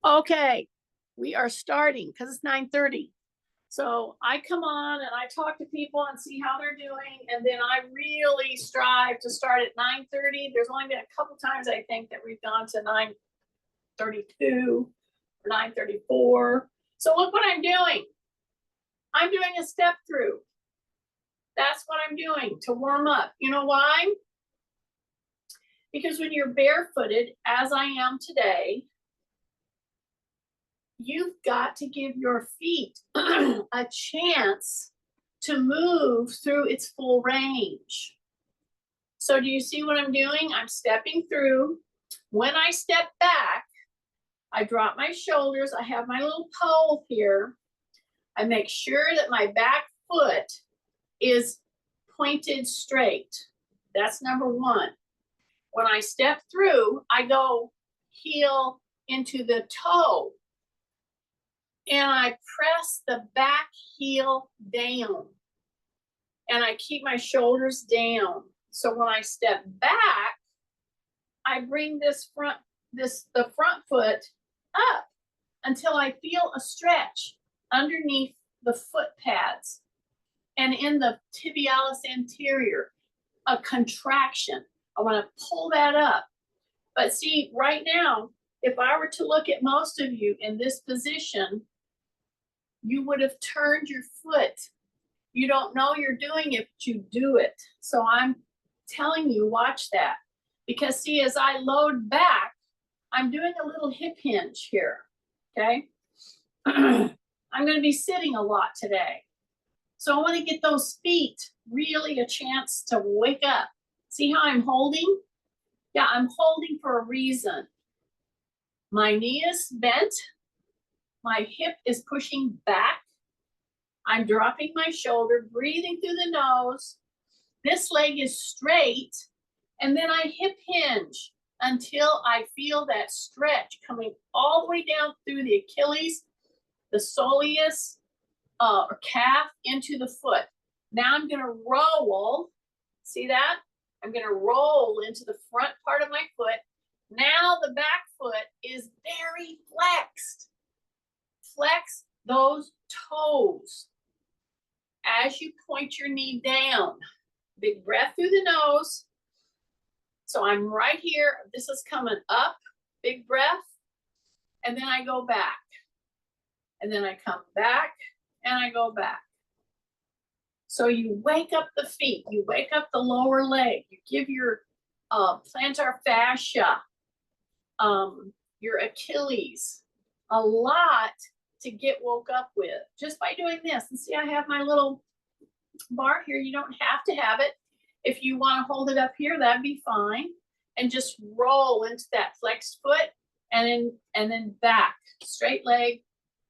Okay, we are starting because it's 9:30. So I come on and I talk to people and see how they're doing, and then I really strive to start at 9:30. There's only been a couple times I think that we've gone to 9:32 or 9:34. So look what I'm doing. I'm doing a step through. That's what I'm doing to warm up. You know why? Because when you're barefooted, as I am today, you've got to give your feet a chance to move through its full range. So do you see what I'm doing? I'm stepping through. When I step back, I drop my shoulders. I have my little pole here. I make sure that my back foot is pointed straight. That's number one. When I step through, I go heel into the toe. And I press the back heel down. And I keep my shoulders down. So when I step back, I bring the front foot up until I feel a stretch underneath the foot pads and in the tibialis anterior, a contraction. I want to pull that up. But see, right now, if I were to look at most of you in this position, you would have turned your foot. You don't know you're doing it, but you do it. So I'm telling you, watch that. Because see, as I load back, I'm doing a little hip hinge here, okay? I'm gonna be sitting a lot today. So I wanna get those feet really a chance to wake up. See how I'm holding? Yeah, I'm holding for a reason. My knee is bent. My hip is pushing back. I'm dropping my shoulder, breathing through the nose. This leg is straight, and then I hip hinge until I feel that stretch coming all the way down through the Achilles, the soleus, or calf into the foot. Now I'm gonna roll, see that? I'm gonna roll into the front part of my foot. Now the back foot is very flexed. Flex those toes as you point your knee down. Big breath through the nose. So I'm right here. This is coming up. Big breath. And then I go back. And then I come back and I go back. So you wake up the feet. You wake up the lower leg. You give your plantar fascia, your Achilles, a lot to get woke up with just by doing this. And see, I have my little bar here. You don't have to have it. If you want to hold it up here, that'd be fine. And just roll into that flexed foot and then back, straight leg,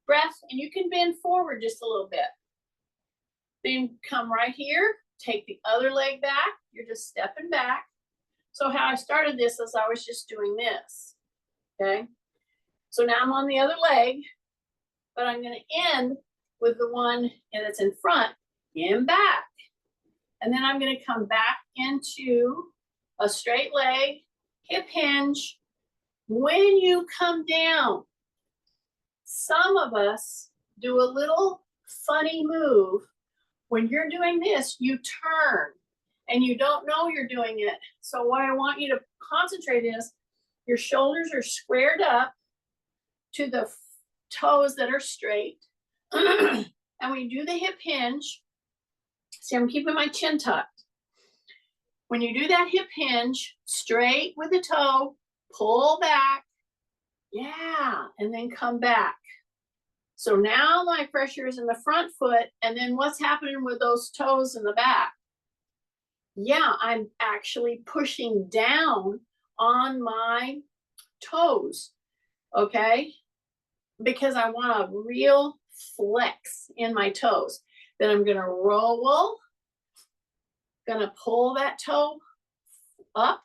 breath, and you can bend forward just a little bit. Then come right here, take the other leg back. You're just stepping back. So how I started this is I was just doing this, okay? So now I'm on the other leg, but I'm going to end with the one that's in front and back. And then I'm going to come back into a straight leg, hip hinge. When you come down, some of us do a little funny move. When you're doing this, you turn and you don't know you're doing it. So what I want you to concentrate is your shoulders are squared up to the toes that are straight. And when you do the hip hinge, see, I'm keeping my chin tucked. When you do that hip hinge, straight with the toe, pull back, yeah, and then come back. So now my pressure is in the front foot, and then what's happening with those toes in the back? Yeah, I'm actually pushing down on my toes, okay? Because I want a real flex in my toes. Then I'm gonna roll, gonna pull that toe up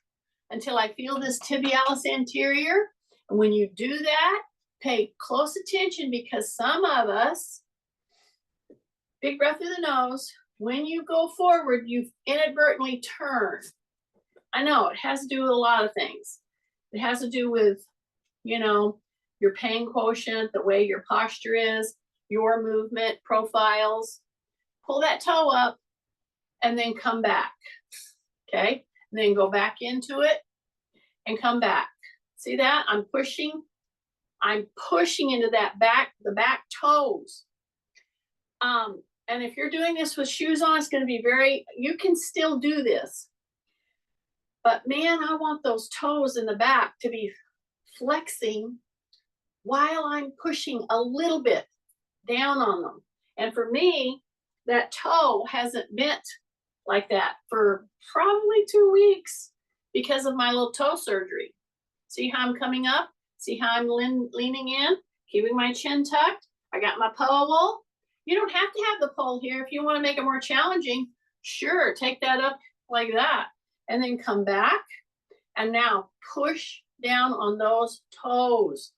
until I feel this tibialis anterior. And when you do that, pay close attention because some of us, big breath through the nose, when you go forward, you inadvertently turn. I know it has to do with a lot of things. It has to do with, you know, your pain quotient, the way your posture is, your movement profiles. Pull that toe up and then come back, okay? And then go back into it and come back. See that? I'm pushing into that the back toes. And if you're doing this with shoes on, it's going to be you can still do this. But man, I want those toes in the back to be flexing while I'm pushing a little bit down on them. And for me, that toe hasn't bent like that for probably 2 weeks because of my little toe surgery. See how I'm coming up? See how I'm leaning in, keeping my chin tucked? I got my pole. You don't have to have the pole here. If you want to make it more challenging, sure, take that up like that. And then come back. And now push down on those toes.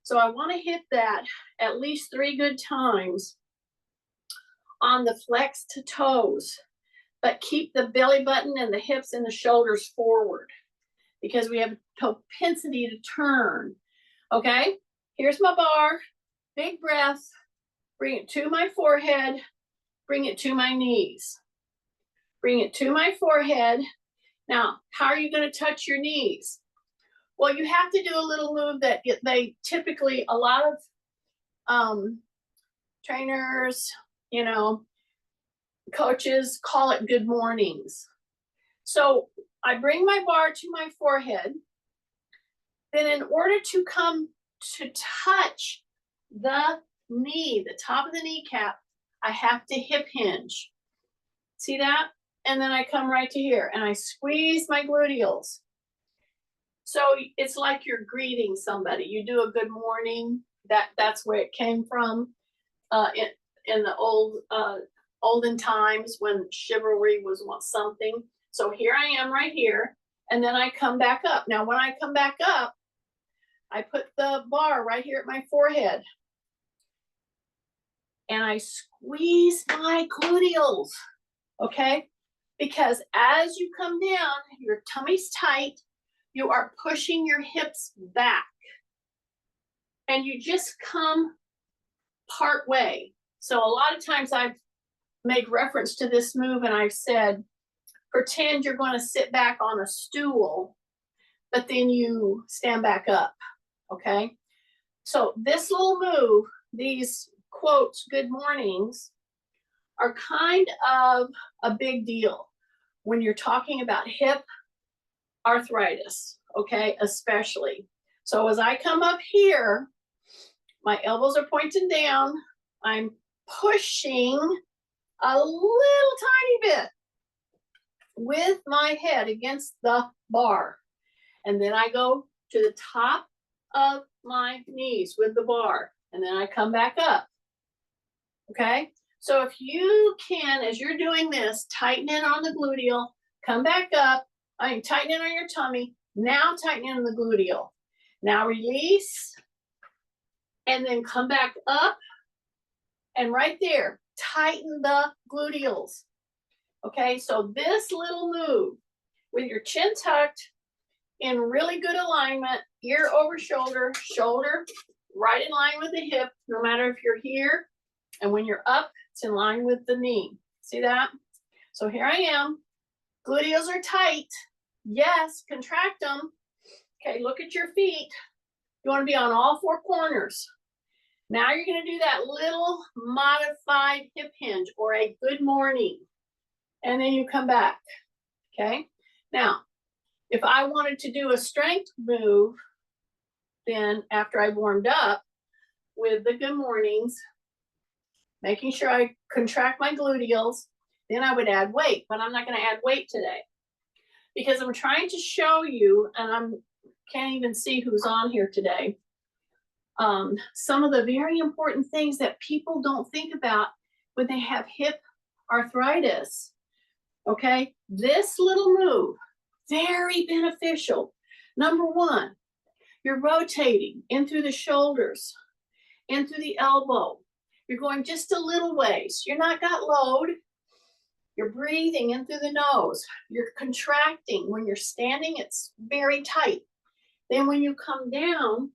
So I want to hit that at least 3 good times on the flex to toes. But keep the belly button and the hips and the shoulders forward because we have a propensity to turn. Okay, here's my bar. Big breath. Bring it to my forehead. Bring it to my knees. Bring it to my forehead. Now, how are you going to touch your knees? Well, you have to do a little move that they typically, a lot of trainers, coaches call it good mornings. So I bring my bar to my forehead. Then in order to come to touch the knee, the top of the kneecap, I have to hip hinge. See that? And then I come right to here and I squeeze my gluteals. So it's like you're greeting somebody. You do a good morning. That's where it came from in the olden times when chivalry was something. So here I am right here, and then I come back up. Now when I come back up, I put the bar right here at my forehead, and I squeeze my gluteals, okay? Because as you come down, your tummy's tight, you are pushing your hips back, and you just come part way. So a lot of times I've made reference to this move and I've said, pretend you're going to sit back on a stool, but then you stand back up, okay? So this little move, these quotes, good mornings, are kind of a big deal when you're talking about hip arthritis, okay, especially. So as I come up here, my elbows are pointing down, I'm pushing a little tiny bit with my head against the bar. And then I go to the top of my knees with the bar. And then I come back up. Okay? So if you can, as you're doing this, tighten in on the gluteal, come back up. Tighten in on your tummy. Now tighten in on the gluteal. Now release. And then come back up. And right there, tighten the gluteals. Okay, so this little move with your chin tucked in really good alignment, ear over shoulder, shoulder right in line with the hip, no matter if you're here, and when you're up, it's in line with the knee. See that? So here I am. Gluteals are tight. Yes, contract them. Okay, look at your feet. You want to be on all 4 corners. Now you're going to do that little modified hip hinge or a good morning. And then you come back, okay? Now, if I wanted to do a strength move, then after I warmed up with the good mornings, making sure I contract my gluteals, then I would add weight, but I'm not gonna add weight today because I'm trying to show you, and I can't even see who's on here today, some of the very important things that people don't think about when they have hip arthritis. Okay, this little move, very beneficial. Number 1, you're rotating in through the shoulders, in through the elbow. You're going just a little ways. You're not got load. You're breathing in through the nose. You're contracting. When you're standing, it's very tight. Then when you come down,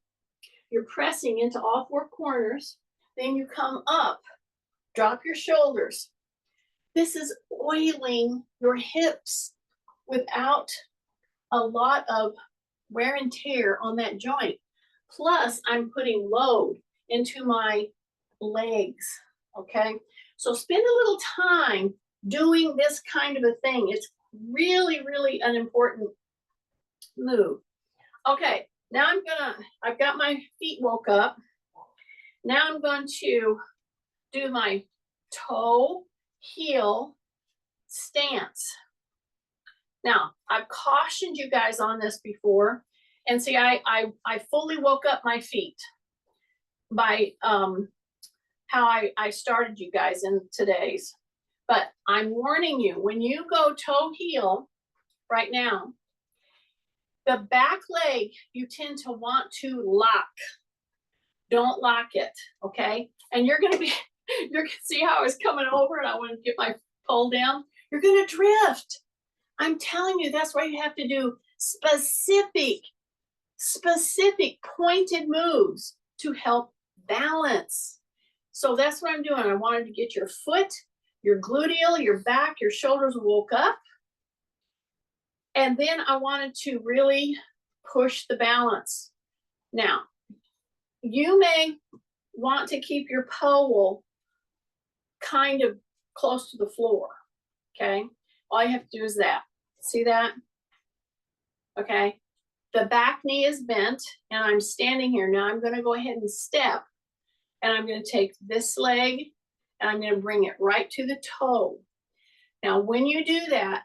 you're pressing into all four corners. Then you come up, drop your shoulders. This is oiling your hips without a lot of wear and tear on that joint. Plus, I'm putting load into my legs, okay? So spend a little time doing this kind of a thing. It's really, really an important move. Okay, now I've got my feet woke up. Now I'm going to do my toe heel stance. Now, I've cautioned you guys on this before, and see, I fully woke up my feet by how I started you guys in today's. But I'm warning you, when you go toe heel right now, the back leg, you tend to want to lock. Don't lock it, okay? And you're gonna see how I was coming over and I want to get my pole down. You're gonna drift. I'm telling you, that's why you have to do specific pointed moves to help balance. So that's what I'm doing. I wanted to get your foot, your gluteal, your back, your shoulders woke up. And then I wanted to really push the balance. Now, you may want to keep your pole kind of close to the floor, okay? All you have to do is that. See that? Okay. The back knee is bent and I'm standing here. Now I'm going to go ahead and step, and I'm going to take this leg and I'm going to bring it right to the toe. Now, when you do that,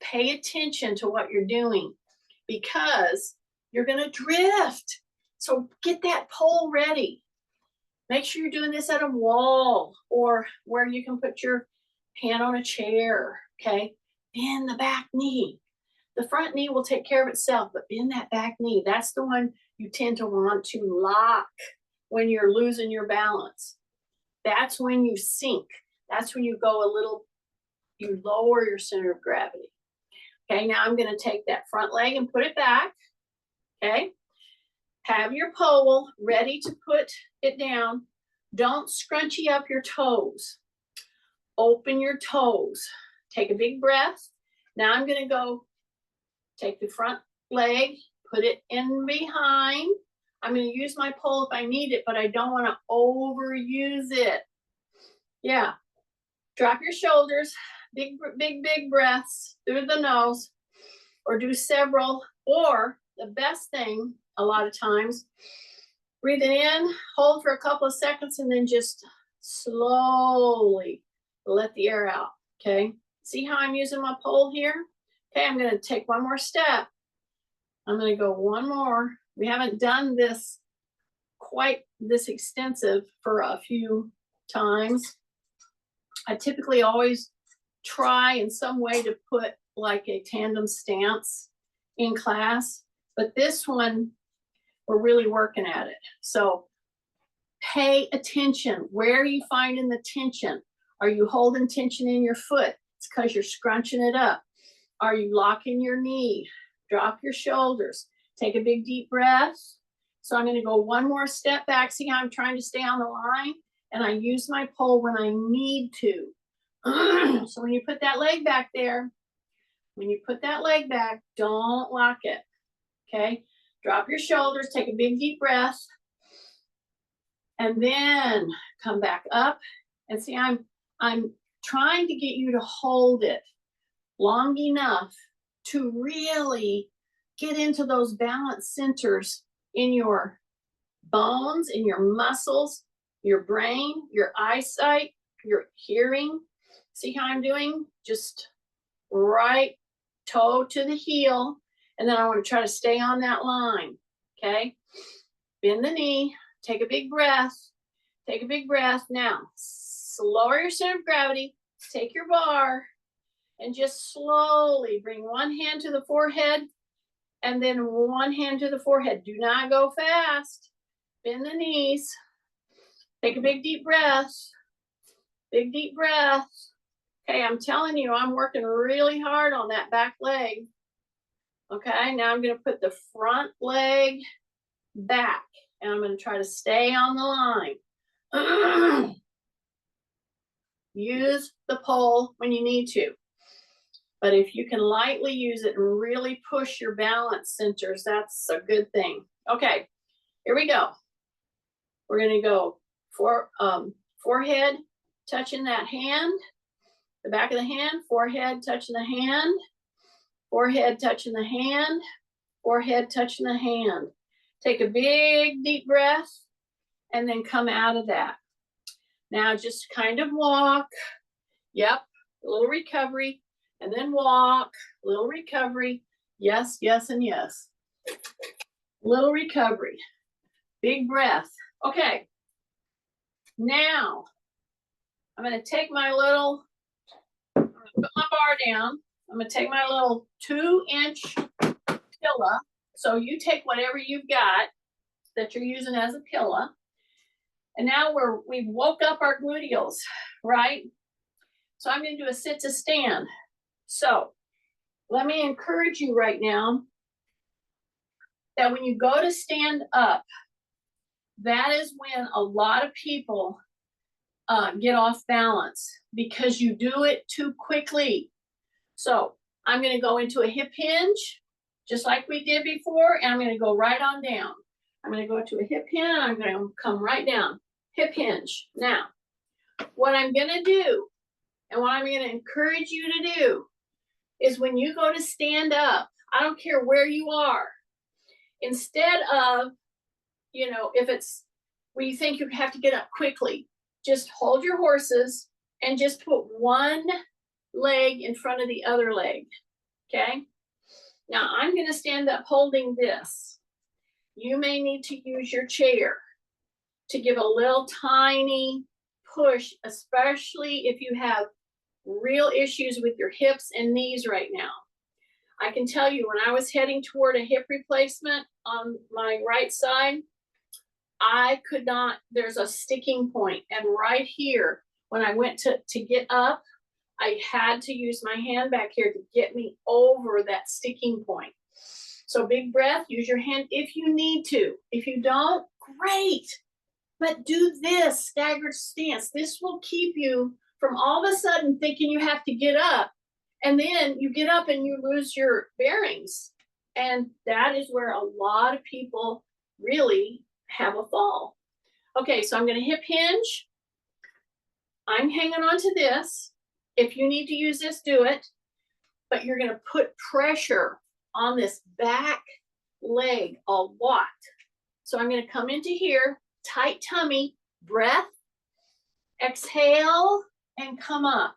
pay attention to what you're doing because you're going to drift. So get that pole ready. Make sure you're doing this at a wall or where you can put your hand on a chair, okay? Bend the back knee. The front knee will take care of itself, but bend that back knee. That's the one you tend to want to lock when you're losing your balance. That's when you sink. That's when you go a little, you lower your center of gravity. Okay, now I'm going to take that front leg and put it back. Okay, have your pole ready to put it down. Don't scrunchy up your toes. Open your toes. Take a big breath. Now I'm going to go take the front leg, put it in behind. I'm going to use my pole if I need it, but I don't want to overuse it. Yeah. Drop your shoulders. Big breaths through the nose, or do several. Or the best thing, a lot of times, breathe it in, hold for a couple of seconds, and then just slowly let the air out. Okay. See how I'm using my pole here? Okay, I'm going to take one more step. I'm going to go one more. We haven't done this quite this extensive for a few times. I typically always try in some way to put like a tandem stance in class, but this one, we're really working at it. So pay attention. Where are you finding the tension? Are you holding tension in your foot? It's because you're scrunching it up. Are you locking your knee? Drop your shoulders. Take a big deep breath. So I'm going to go one more step back. See how I'm trying to stay on the line? And I use my pole when I need to. So when you put that leg back there, don't lock it. Okay? Drop your shoulders. Take a big deep breath. And then come back up. And see, I'm trying to get you to hold it long enough to really get into those balance centers in your bones, in your muscles, your brain, your eyesight, your hearing. See how I'm doing? Just right toe to the heel. And then I want to try to stay on that line. Okay? Bend the knee. Take a big breath. Take a big breath. Now, lower your center of gravity. Take your bar and just slowly bring one hand to the forehead and then one hand to the forehead. Do not go fast. Bend the knees. Take a big deep breath. Big deep breath. Okay, I'm telling you, I'm working really hard on that back leg. Okay, now I'm going to put the front leg back. And I'm going to try to stay on the line. Use the pole when you need to. But if you can lightly use it and really push your balance centers, that's a good thing. Okay, here we go. We're going to go for forehead touching that hand, the back of the hand, forehead touching the hand, forehead touching the hand, forehead touching the hand. Take a big deep breath and then come out of that. Now just kind of walk. Yep, a little recovery, and then walk, little recovery. Yes, yes, and yes. Little recovery. Big breath. Okay. Now, I'm going to take my little, I'm going to put my bar down. I'm going to take my little 2-inch pillow. So you take whatever you've got that you're using as a pillow. And now we've woke up our gluteals, right? So I'm going to do a sit to stand. So let me encourage you right now that when you go to stand up, that is when a lot of people get off balance because you do it too quickly. So I'm going to go into a hip hinge, just like we did before, and I'm going to go right on down. I'm going to go to a hip hinge, and I'm going to come right down. Hip hinge. Now, what I'm going to do, and what I'm going to encourage you to do, is when you go to stand up, I don't care where you are, instead of, if it's where you think you have to get up quickly, just hold your horses and just put one leg in front of the other leg, okay? Now I'm going to stand up holding this. You may need to use your chair to give a little tiny push, especially if you have real issues with your hips and knees right now. I can tell you, when I was heading toward a hip replacement on my right side, I could not, there's a sticking point. And right here, when I went to get up, I had to use my hand back here to get me over that sticking point. So big breath, use your hand if you need to. If you don't, great. But do this staggered stance. This will keep you from all of a sudden thinking you have to get up. And then you get up and you lose your bearings. And that is where a lot of people really have a fall. Okay, so I'm going to hip hinge. I'm hanging on to this. If you need to use this, do it. But you're going to put pressure on this back leg a lot. So I'm going to come into here, tight tummy, breath, exhale, and come up.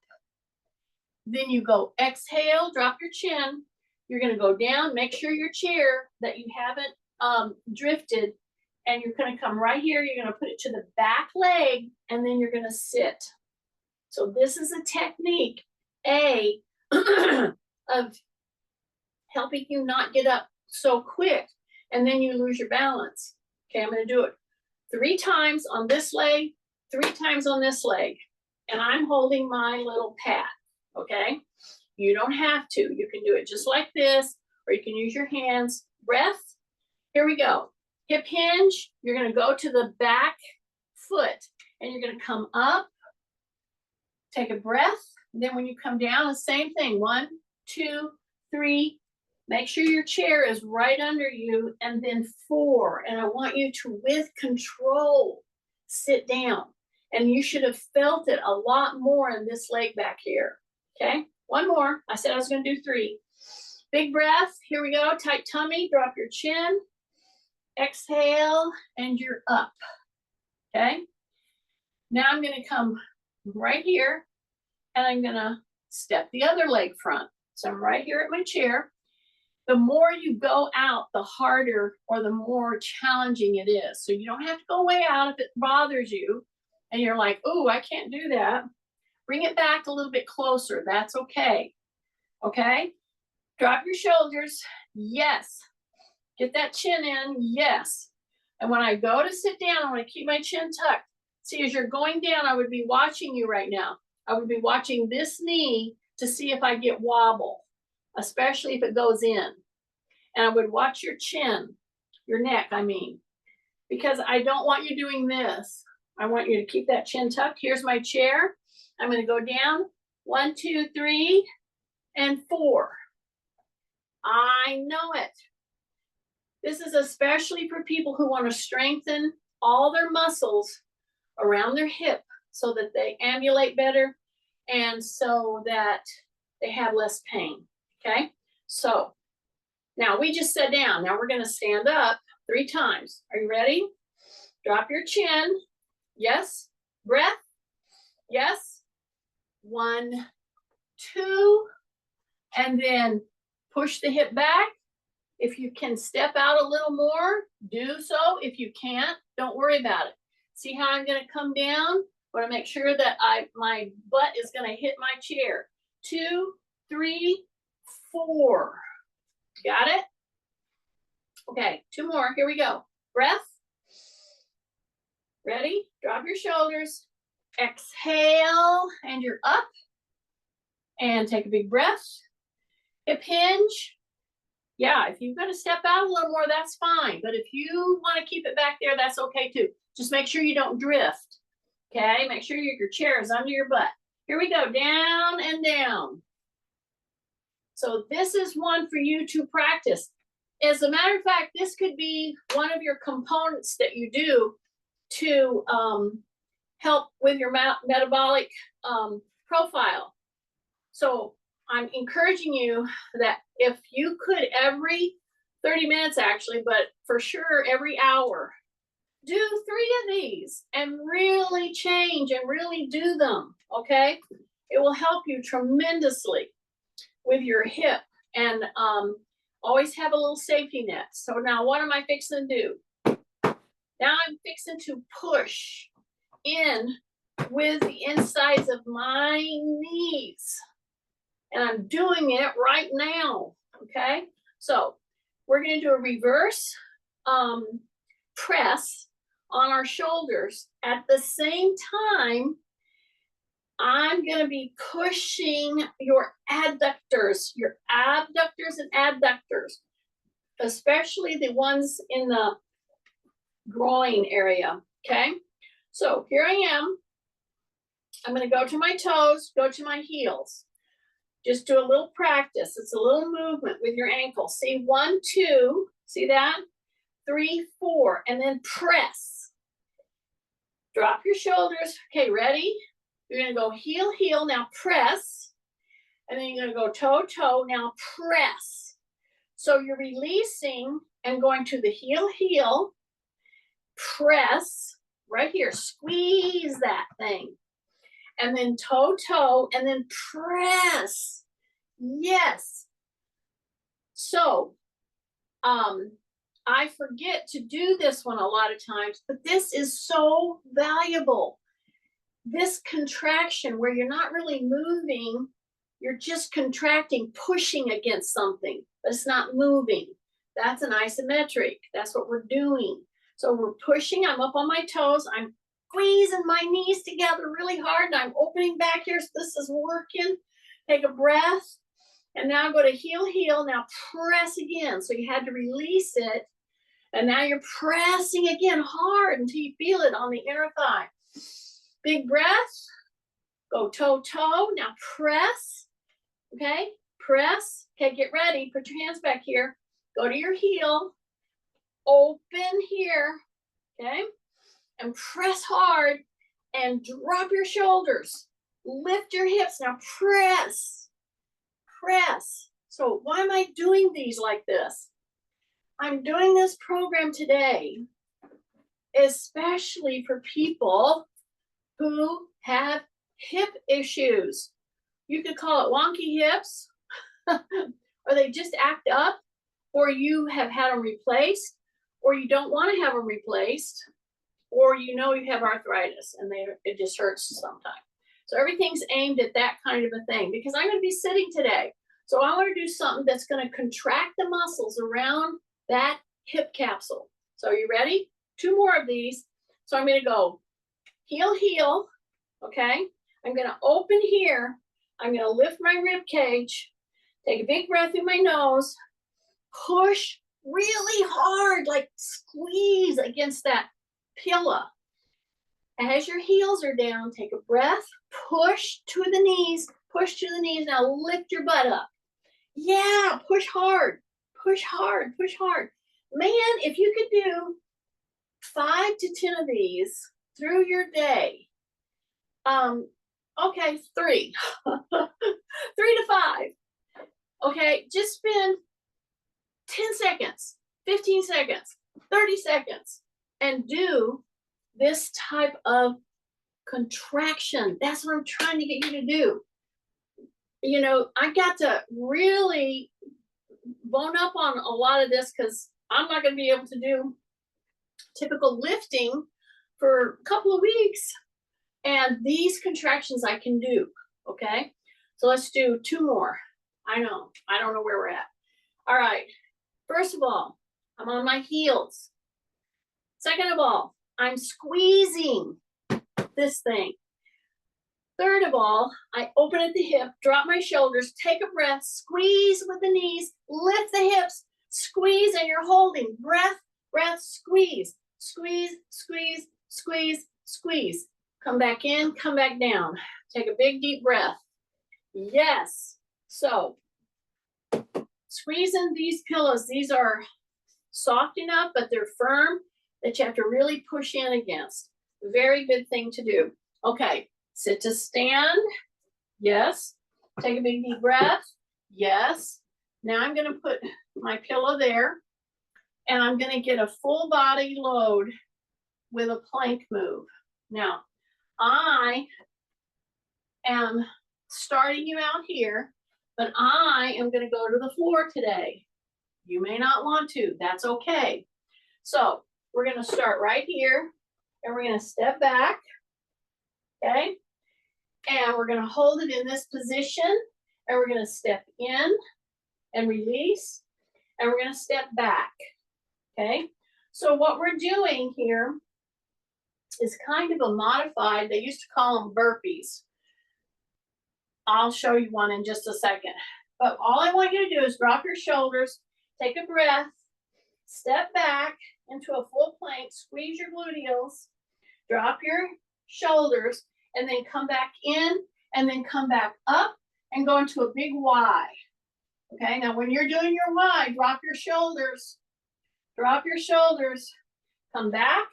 Then you go exhale, drop your chin. You're going to go down, make sure your chair that you haven't drifted, and you're going to come right here. You're going to put it to the back leg, and then you're going to sit. So this is a technique, of helping you not get up so quick, and then you lose your balance. Okay, I'm going to do it 3 times on this leg, 3 times on this leg, and I'm holding my little pad, okay? You don't have to. You can do it just like this, or you can use your hands. Breath, here we go. Hip hinge, you're going to go to the back foot, and you're going to come up, take a breath, and then when you come down, the same thing. 1, 2, 3. Make sure your chair is right under you, and then 4. And I want you to, with control, sit down. And you should have felt it a lot more in this leg back here. Okay, 1 more. I said I was going to do 3. Big breath. Here we go. Tight tummy. Drop your chin. Exhale, and you're up. Okay. Now I'm going to come right here, and I'm going to step the other leg front. So I'm right here at my chair. The more you go out, the harder or the more challenging it is. So you don't have to go way out if it bothers you and you're like, oh, I can't do that. Bring it back a little bit closer. That's okay. Okay? Drop your shoulders. Yes. Get that chin in. Yes. And when I go to sit down, I want to keep my chin tucked. See, as you're going down, I would be watching you right now. I would be watching this knee to see if I get wobble, especially if it goes in. And I would watch your chin, your neck, I mean. because I don't want you doing this. I want you to keep that chin tucked. Here's my chair. I'm going to go down 1, 2, 3, and 4. I know it. This is especially for people who want to strengthen all their muscles around their hip so that they ambulate better and so that they have less pain. Okay, so now we just sat down. Now we're going to stand up 3 times. Are you ready? Drop your chin. Yes. Breath. Yes. 1, 2, and then push the hip back. If you can step out a little more, do so. If you can't, don't worry about it. See how I'm going to come down? I want to make sure that my butt is going to hit my chair. 2, 3, 4. Got it? Okay, 2 more. Here we go. Breath. Ready? Drop your shoulders. Exhale, and you're up. And take a big breath. Hip hinge. Yeah, if you've got to step out a little more, that's fine. But if you want to keep it back there, that's okay too. Just make sure you don't drift. Okay, make sure your chair is under your butt. Here we go, down and down. So this is one for you to practice. As a matter of fact, this could be one of your components that you do to help with your metabolic profile. So I'm encouraging you that if you could every 30 minutes actually, but for sure every hour, do 3 of these and really change and really do them, okay? It will help you tremendously with your hip and always have a little safety net. So now what am I fixing to do? Now I'm fixing to push in with the insides of my knees. And I'm doing it right now, okay? So we're gonna do a reverse press on our shoulders. At the same time, I'm gonna be pushing your adductors, your abductors and adductors, especially the ones in the groin area, okay? So here I am. I'm gonna go to my toes, go to my heels. Just do a little practice. It's a little movement with your ankle. See, 1, 2, see that? 3, 4, and then press. Drop your shoulders. Okay, ready? You're gonna go heel, heel, now press. And then you're gonna go toe, toe, now press. So you're releasing and going to the heel, heel, press, right here, squeeze that thing. And then toe, toe, and then press. Yes. So, I forget to do this one a lot of times, but this is so valuable. This contraction where you're not really moving, you're just contracting, pushing against something, but it's not moving. That's an isometric. That's what we're doing. So we're pushing, I'm up on my toes, I'm squeezing my knees together really hard, and I'm opening back here, so this is working. Take a breath, and now go to heel, heel, now press again. So you had to release it, and now you're pressing again hard until you feel it on the inner thigh. Big breath, go toe, toe, now press, okay? Press, okay, get ready, put your hands back here, go to your heel, open here, okay? And press hard and drop your shoulders. Lift your hips. Now press. Press. So why am I doing these like this? I'm doing this program today, especially for people who have hip issues. You could call it wonky hips, or they just act up, or you have had them replaced, or you don't want to have them replaced, or you know you have arthritis and it just hurts sometimes. So everything's aimed at that kind of a thing, because I'm going to be sitting today. So I want to do something that's going to contract the muscles around that hip capsule. So are you ready? 2 more of these. So I'm going to go heel, heel, okay? I'm going to open here. I'm going to lift my rib cage, take a big breath through my nose, push really hard, like squeeze against that pillow. As your heels are down, take a breath, push to the knees, push to the knees. Now lift your butt up. Yeah, push hard, push hard, push hard. Man, if you could do 5 to 10 of these through your day, okay, 3, 3 to 5. Okay, just spend 10 seconds, 15 seconds, 30 seconds, and do this type of contraction. That's what I'm trying to get you to do. You know, I got to really bone up on a lot of this because I'm not going to be able to do typical lifting for a couple of weeks. And these contractions I can do, okay? So let's do 2 more. I don't know where we're at. All right, first of all, I'm on my heels. Second of all, I'm squeezing this thing. Third of all, I open at the hip, drop my shoulders, take a breath, squeeze with the knees, lift the hips, squeeze, and you're holding. Breath, breath, squeeze, squeeze, squeeze, squeeze, squeeze. Come back in, come back down. Take a big deep breath. Yes. So squeezing these pillows, these are soft enough, but they're firm that you have to really push in against. Very good thing to do. Okay, sit to stand. Yes. Take a big deep breath. Yes. Now I'm going to put my pillow there, and I'm going to get a full body load with a plank move. Now, I am starting you out here, but I am going to go to the floor today. You may not want to. That's okay. So we're going to start right here, and we're going to step back, okay? And we're going to hold it in this position, and we're going to step in and release, and we're going to step back, okay? So what we're doing here is kind of a modified, they used to call them burpees. I'll show you one in just a second. But all I want you to do is drop your shoulders, take a breath, step back into a full plank, squeeze your gluteals, drop your shoulders, and then come back in, and then come back up and go into a big Y. Okay, now when you're doing your Y, drop your shoulders, come back,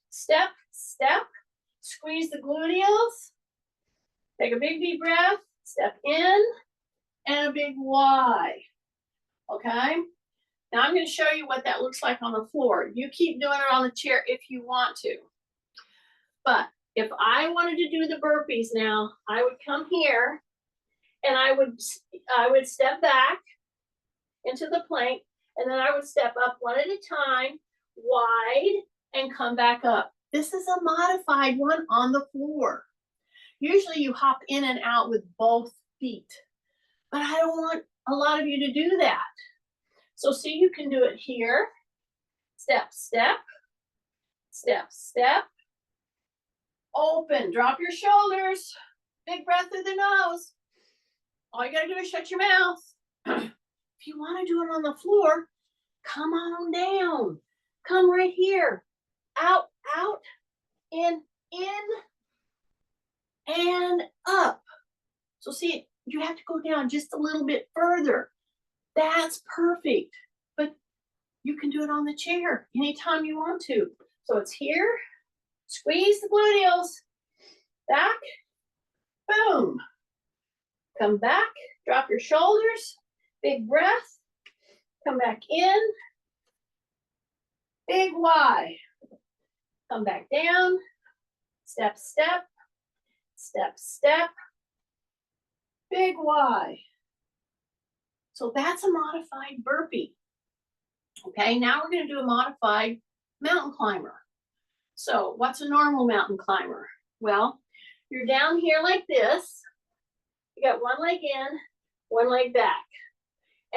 step, step, squeeze the gluteals, take a big deep breath, step in, and a big Y. Okay, now I'm going to show you what that looks like on the floor. You keep doing it on the chair if you want to. But if I wanted to do the burpees now, I would come here, and I would step back into the plank, and then I would step up one at a time, wide, and come back up. This is a modified one on the floor. Usually you hop in and out with both feet, but I don't want a lot of you to do that. So see, you can do it here. Step, step, step, step. Open, drop your shoulders. Big breath through the nose. All you gotta do is shut your mouth. If you wanna do it on the floor, come on down. Come right here. Out, out, in, and up. So see, you have to go down just a little bit further. That's perfect. But you can do it on the chair anytime you want to. So it's here. Squeeze the gluteals. Back. Boom. Come back. Drop your shoulders. Big breath. Come back in. Big Y. Come back down. Step, step. Step, step. Big Y. So that's a modified burpee. Okay, now we're going to do a modified mountain climber. So what's a normal mountain climber? Well, you're down here like this. You got one leg in, one leg back.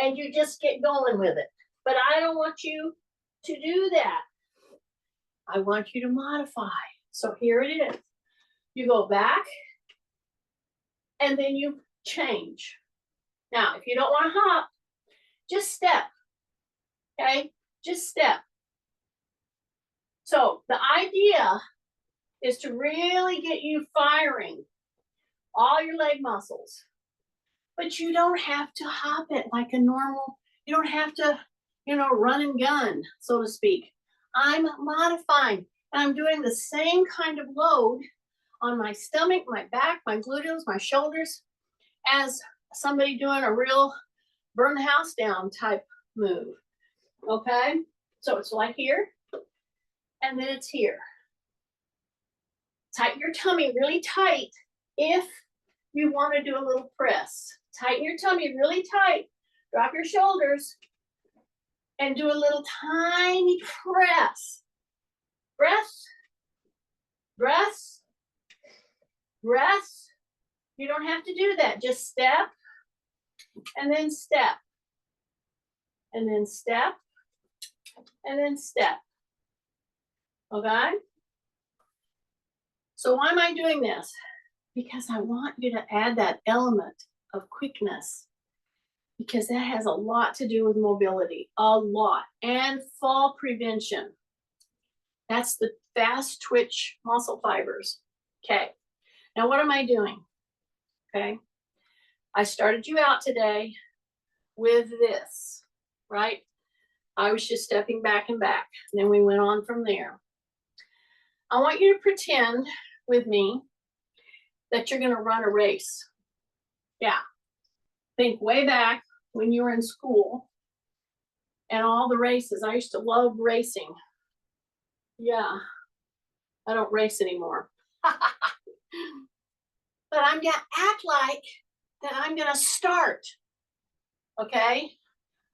And you just get going with it. But I don't want you to do that. I want you to modify. So here it is. You go back, and then you change. Now, if you don't want to hop, just step okay? Just step. So the idea is to really get you firing all your leg muscles. But you don't have to hop it like a normal, you don't have to, run and gun, so to speak. I'm modifying and I'm doing the same kind of load on my stomach, my back, my gluteals, my shoulders as somebody doing a real burn the house down type move. Okay? So it's like here, and then it's here. Tighten your tummy really tight if you want to do a little press. Tighten your tummy really tight. Drop your shoulders and do a little tiny press. Breath, breath, breath. You don't have to do that. Just step and then step and then step and then step. Okay? So why am I doing this? Because I want you to add that element of quickness, because that has a lot to do with mobility, a lot, and fall prevention. That's the fast twitch muscle fibers. Okay, now what am I doing? Okay, I started you out today with this, right? I was just stepping back and back, and then we went on from there. I want you to pretend with me that you're going to run a race. Yeah. Think way back when you were in school and all the races. I used to love racing. Yeah. I don't race anymore. But I'm going to act like that I'm going to start. Okay?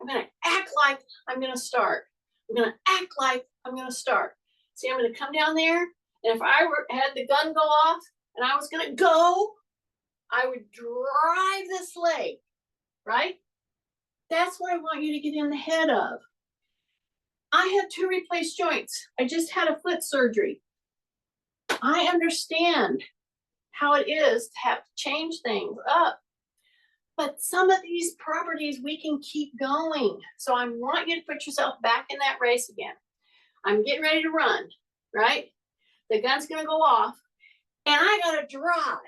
I'm going to act like I'm going to start. I'm going to act like I'm going to start. See, I'm going to come down there, and if I had the gun go off and I was going to go, I would drive this leg, right? That's what I want you to get in the head of. I have 2 replaced joints. I just had a foot surgery. I understand how it is to have to change things up. But some of these properties we can keep going. So I want you to put yourself back in that race again. I'm getting ready to run, right? The gun's going to go off, and I got to drive,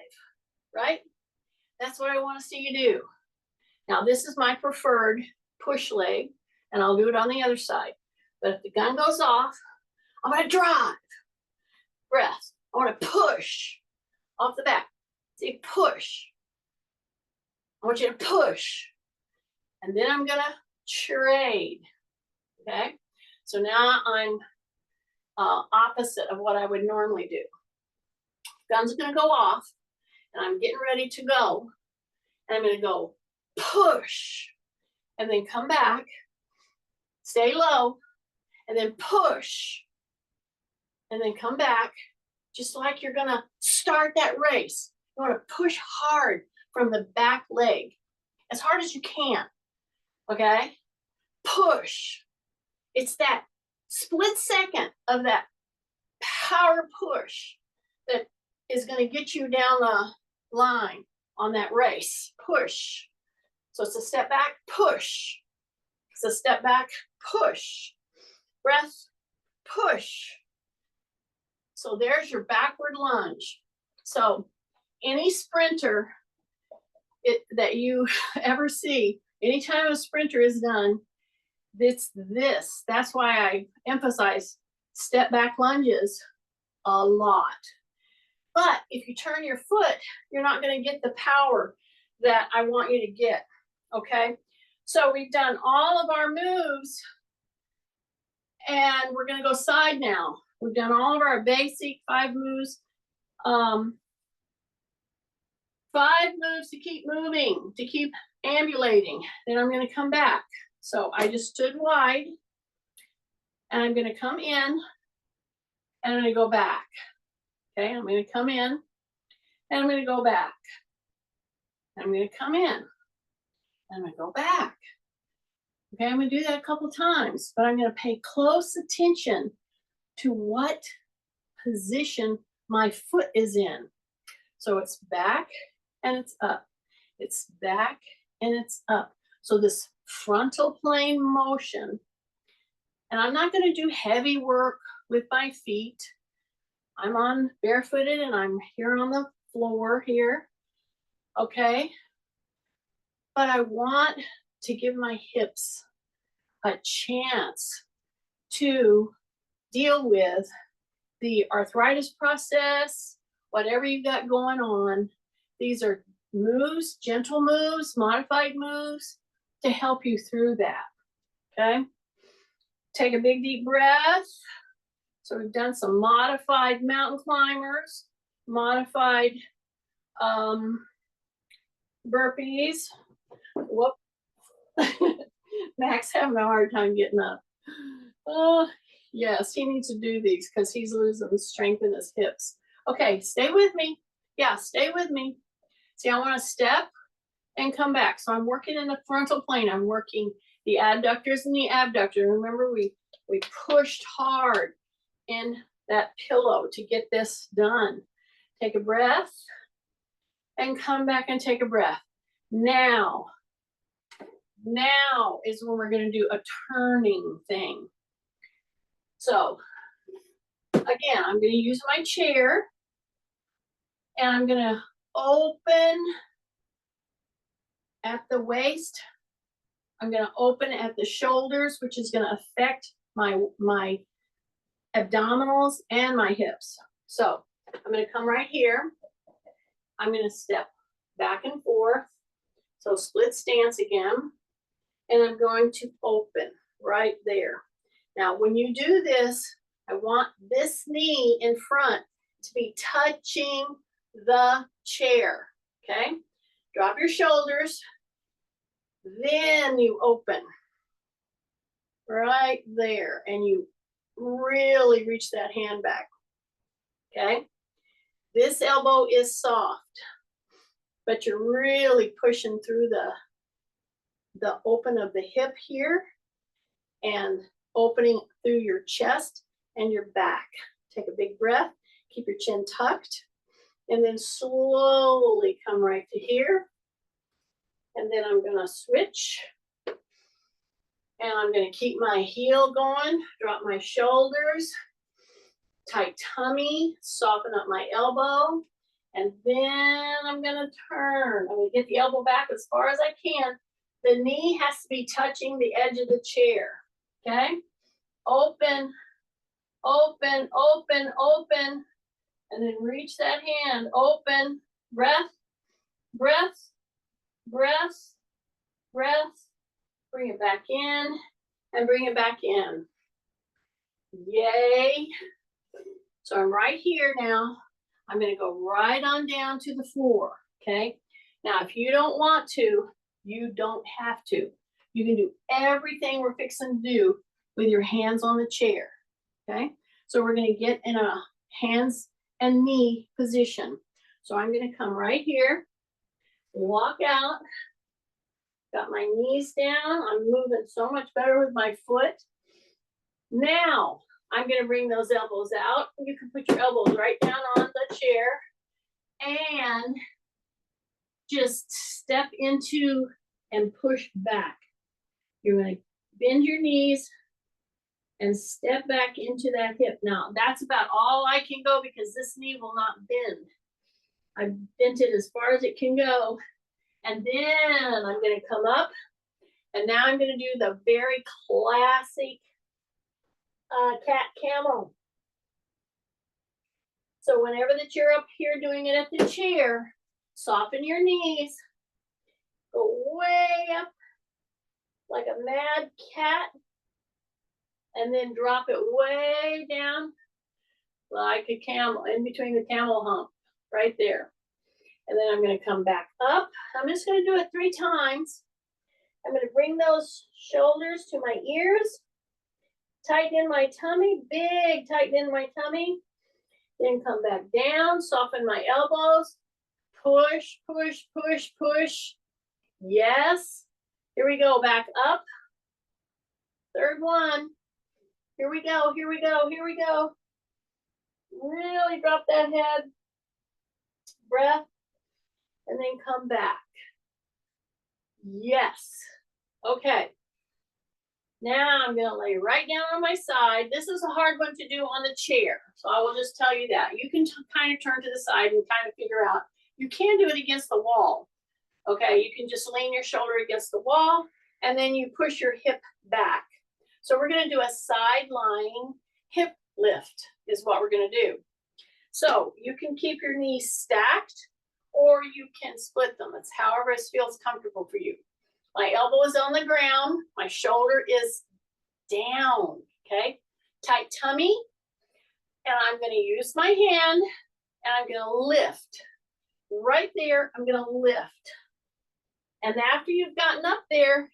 right? That's what I want to see you do. Now, this is my preferred push leg, and I'll do it on the other side. But if the gun goes off, I'm going to drive. Breath. I want to push off the back. See, push. I want you to push. And then I'm going to trade. Okay? So now I'm opposite of what I would normally do. Gun's going to go off, and I'm getting ready to go. And I'm going to go push, and then come back, stay low, and then push, and then come back, just like you're going to start that race. You want to push hard from the back leg, as hard as you can, okay? Push. It's that split second of that power push that is going to get you down the line on that race. Push. So it's a step back, push. It's a step back, push. Breath, push. So there's your backward lunge. So any sprinter that you ever see, anytime a sprinter is done, it's this. That's why I emphasize step back lunges a lot. But if you turn your foot, you're not going to get the power that I want you to get. Okay? So we've done all of our moves, and we're going to go side now. We've done all of our basic 5 moves. 5 moves to keep moving, to keep ambulating. Then I'm going to come back. So I just stood wide, and I'm going to come in, and I'm going to go back. Okay, I'm going to come in, and I'm going to go back. I'm going to come in, and I'm going to go back. Okay, I'm going to do that a couple times, but I'm going to pay close attention to what position my foot is in. So it's back and it's up. It's back and it's up. So this frontal plane motion And I'm not going to do heavy work with my feet. I'm on barefooted and I'm here on the floor here. Okay. But I want to give my hips a chance to deal with the arthritis process, whatever you've got going on. These are moves, gentle moves, modified moves to help you through that. Okay. Take a big deep breath. So we've done some modified mountain climbers, modified burpees. Whoop. Max having a hard time getting up. Oh, yes, he needs to do these because he's losing strength in his hips. Okay, stay with me. Yeah, stay with me. See, I want to step and come back. So I'm working in the frontal plane. I'm working the adductors and the abductor. Remember, we pushed hard in that pillow to get this done. Take a breath and come back and take a breath. Now is when we're going to do a turning thing. So again, I'm going to use my chair and I'm going to open at the waist. I'm going to open at the shoulders, which is going to affect my abdominals and my hips. So I'm going to come right here. I'm going to step back and forth. So split stance again. And I'm going to open right there. Now, when you do this, I want this knee in front to be touching the chair, okay? Drop your shoulders, then you open right there, and you really reach that hand back, okay? This elbow is soft, but you're really pushing through the open of the hip here and opening through your chest and your back. Take a big breath, keep your chin tucked, and then slowly come right to here. And then I'm gonna switch. And I'm gonna keep my heel going, drop my shoulders, tight tummy, soften up my elbow. And then I'm gonna turn. I'm gonna get the elbow back as far as I can. The knee has to be touching the edge of the chair, okay? Open, open, open, open, and then reach that hand, open, breath, breath, breath, breath, bring it back in, and bring it back in. Yay. So I'm right here now. I'm gonna go right on down to the floor, okay? Now, if you don't want to, you don't have to. You can do everything we're fixing to do with your hands on the chair, okay? So we're gonna get in a hands and knee position. So I'm gonna come right here, walk out, got my knees down. I'm moving so much better with my foot. Now, I'm gonna bring those elbows out. You can put your elbows right down on the chair and just step into and push back. You're gonna bend your knees and step back into that hip. Now, that's about all I can go because this knee will not bend. I've bent it as far as it can go. And then I'm gonna come up and now I'm gonna do the very classic cat camel. So whenever that you're up here doing it at the chair, soften your knees, go way up like a mad cat, and then drop it way down like a camel, in between the camel hump, right there. And then I'm gonna come back up. I'm just gonna do it 3 times. I'm gonna bring those shoulders to my ears, tighten in my tummy, big tighten in my tummy, then come back down, soften my elbows, push, push, push, push. Yes. Here we go, back up. 3rd one. Here we go, here we go, here we go. Really drop that head. Breath. And then come back. Yes. Okay. Now I'm gonna lay right down on my side. This is a hard one to do on the chair, so I will just tell you that. You can kind of turn to the side and kind of figure out. You can do it against the wall. Okay, you can just lean your shoulder against the wall and then you push your hip back. So we're gonna do a side lying hip lift is what we're gonna do. So you can keep your knees stacked or you can split them. It's however it feels comfortable for you. My elbow is on the ground, my shoulder is down, okay? Tight tummy, and I'm gonna use my hand and I'm gonna lift. Right there, I'm gonna lift. And after you've gotten up there,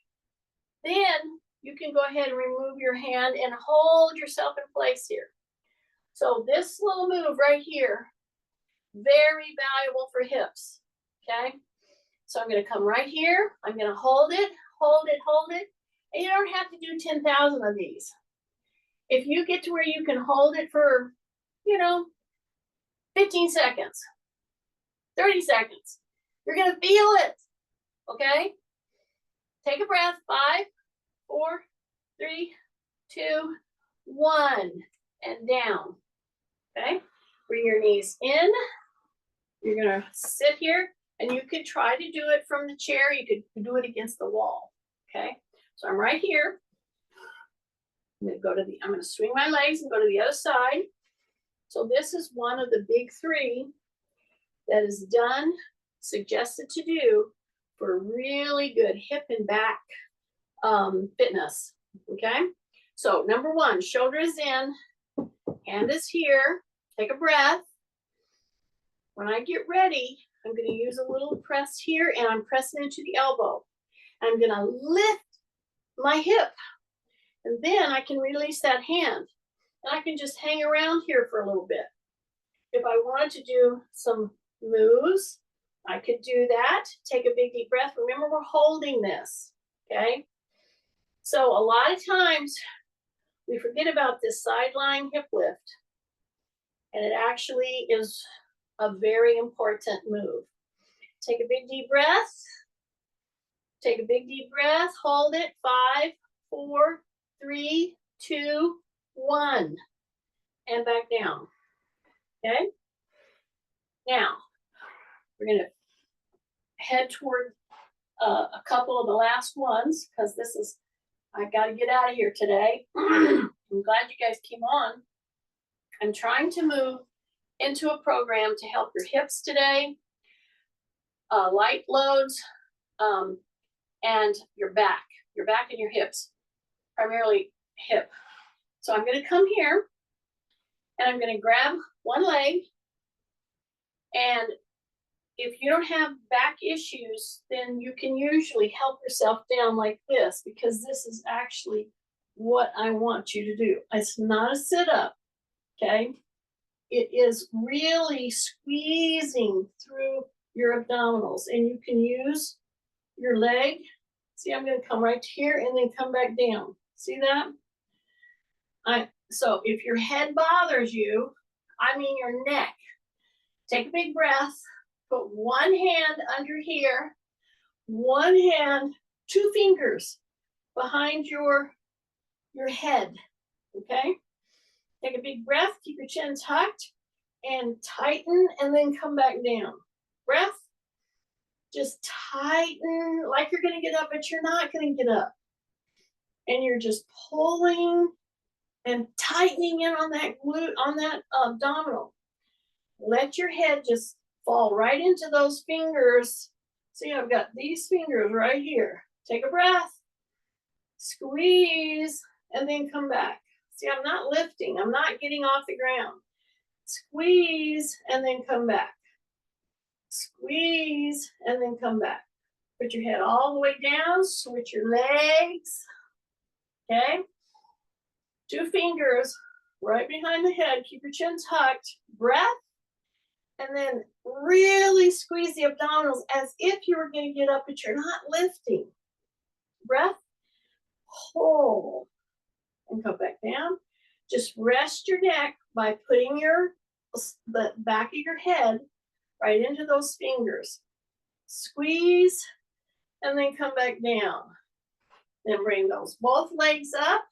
then you can go ahead and remove your hand and hold yourself in place here. So this little move right here, very valuable for hips, okay? So I'm gonna come right here, I'm gonna hold it, hold it, hold it, and you don't have to do 10,000 of these. If you get to where you can hold it for, 15 seconds, 30 seconds, you're gonna feel it, okay? Take a breath, 5, 4, 3, 2, 1, and down, okay? Bring your knees in, you're gonna sit here, and you could try to do it from the chair, you could do it against the wall, okay? So I'm right here, I'm gonna swing my legs and go to the other side. So this is one of the big 3 that is suggested to do for really good hip and back fitness, okay? So number 1, shoulder is in, hand is here, take a breath. When I get ready, I'm gonna use a little press here and I'm pressing into the elbow. I'm gonna lift my hip and then I can release that hand and I can just hang around here for a little bit. If I wanted to do some moves, I could do that. Take a big deep breath. Remember, we're holding this, okay? So a lot of times we forget about this side-lying hip lift, and it actually is a very important move. Take a big deep breath. Take a big deep breath. Hold it. 5, 4, 3, 2, 1, and back down. Okay. Now we're gonna head toward a couple of the last ones because I got to get out of here today. I'm glad you guys came on. I'm trying to move into a program to help your hips today, light loads, and your back and your hips, primarily hip. So I'm going to come here and I'm going to grab one leg, and if you don't have back issues, then you can usually help yourself down like this, because this is actually what I want you to do. It's not a sit-up, okay? It is really squeezing through your abdominals, and you can use your leg. See, I'm gonna come right here and then come back down. See that? So if your head bothers you, I mean your neck, take a big breath. Put one hand under here, one hand, 2 fingers behind your head, okay? Take a big breath, keep your chin tucked, and tighten, and then come back down. Breath, just tighten like you're gonna get up, but you're not gonna get up. And you're just pulling and tightening in on that glute, on that abdominal. Let your head just fall right into those fingers. See, I've got these fingers right here. Take a breath, squeeze, and then come back. See, I'm not lifting, I'm not getting off the ground. Squeeze, and then come back. Squeeze, and then come back. Put your head all the way down, switch your legs, okay? 2 fingers right behind the head, keep your chin tucked, breath, and then really squeeze the abdominals as if you were going to get up, but you're not lifting. Breath, hold, and come back down. Just rest your neck by putting the back of your head right into those fingers. Squeeze, and then come back down. Then bring those both legs up.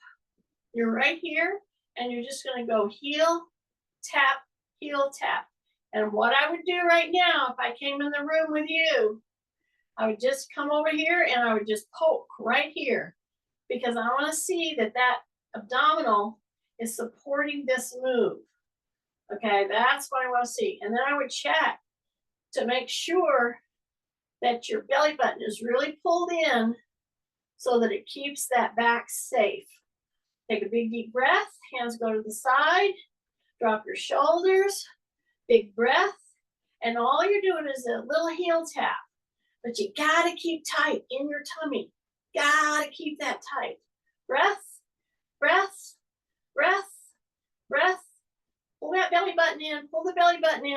You're right here, and you're just gonna go heel, tap, heel, tap. And what I would do right now, if I came in the room with you, I would just come over here and I would just poke right here, because I wanna see that that abdominal is supporting this move. Okay, that's what I wanna see. And then I would check to make sure that your belly button is really pulled in so that it keeps that back safe. Take a big deep breath, hands go to the side, drop your shoulders, big breath, and all you're doing is a little heel tap. But you gotta keep tight in your tummy. Gotta keep that tight. Breath, breath, breath, breath. Pull that belly button in, pull the belly button in.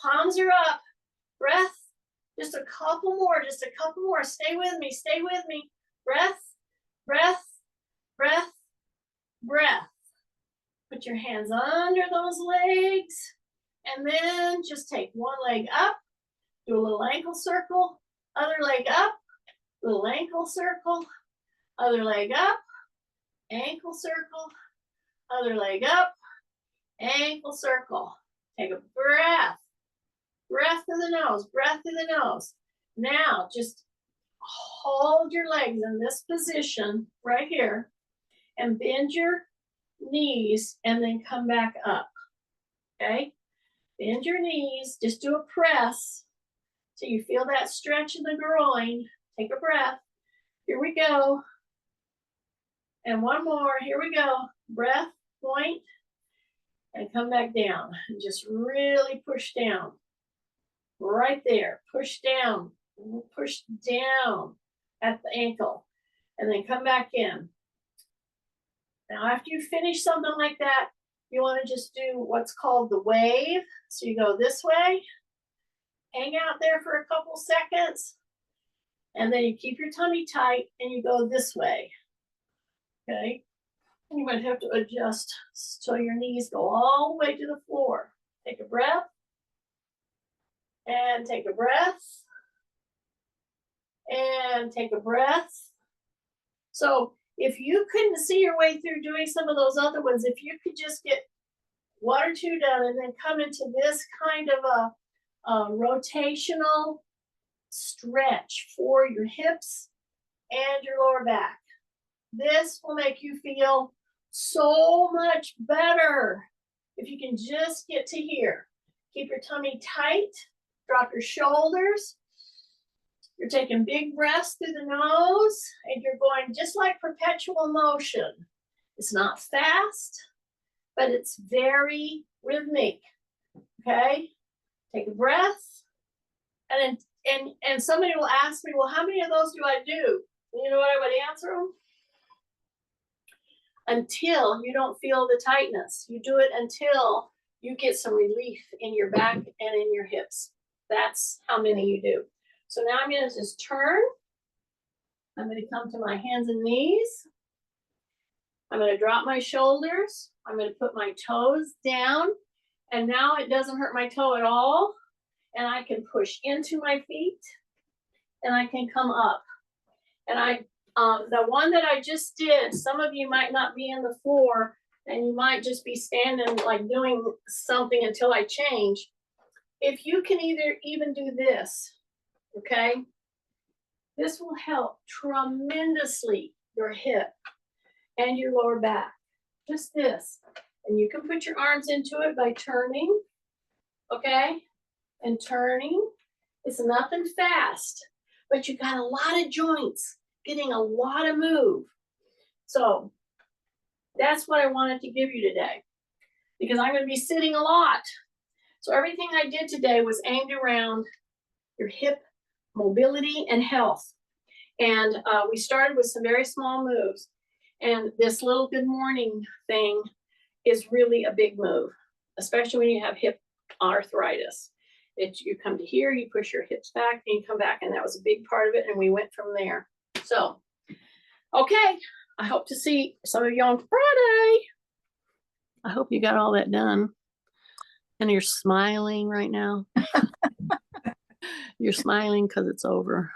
Palms are up. Breath. Just a couple more, just a couple more. Stay with me, stay with me. Breath, breath, breath, breath. Put your hands under those legs, and then just take one leg up, do a little ankle circle, other leg up, little ankle circle, other leg up, ankle circle, other leg up, ankle circle. Take a breath. Breath through the nose, breath through the nose. Now just hold your legs in this position right here and bend your knees and then come back up. Okay? Bend your knees, just do a press so you feel that stretch in the groin. Take a breath. Here we go. And one more. Here we go. Breath, point, and come back down. And just really push down. Right there. Push down. Push down at the ankle. And then come back in. Now, after you finish something like that, you want to just do what's called the wave. So you go this way, hang out there for a couple seconds, and then you keep your tummy tight and you go this way. Okay? And you might have to adjust so your knees go all the way to the floor. Take a breath. And take a breath. And take a breath. So if you couldn't see your way through doing some of those other ones, if you could just get one or two done and then come into this kind of a rotational stretch for your hips and your lower back. This will make you feel so much better if you can just get to here. Keep your tummy tight, drop your shoulders. You're taking big breaths through the nose, and you're going just like perpetual motion. It's not fast, but it's very rhythmic. Okay? Take a breath. And somebody will ask me, well, how many of those do I do? And you know what I would answer them? Until you don't feel the tightness. You do it until you get some relief in your back and in your hips. That's how many you do. So now I'm going to just turn. I'm going to come to my hands and knees. I'm going to drop my shoulders. I'm going to put my toes down. And now it doesn't hurt my toe at all. And I can push into my feet. And I can come up. And the one that I just did, some of you might not be in the floor. And you might just be standing like doing something until I change. If you can even do this. Okay, this will help tremendously your hip and your lower back. Just this. And you can put your arms into it by turning, okay, and turning. It's nothing fast, but you got a lot of joints, getting a lot of move. So that's what I wanted to give you today, because I'm going to be sitting a lot. So everything I did today was aimed around your hip mobility and health. And we started with some very small moves. And this little good morning thing is really a big move, especially when you have hip arthritis. You come to here, you push your hips back, and you come back. And that was a big part of it. And we went from there. So, okay. I hope to see some of you on Friday. I hope you got all that done. And you're smiling right now. You're smiling because it's over.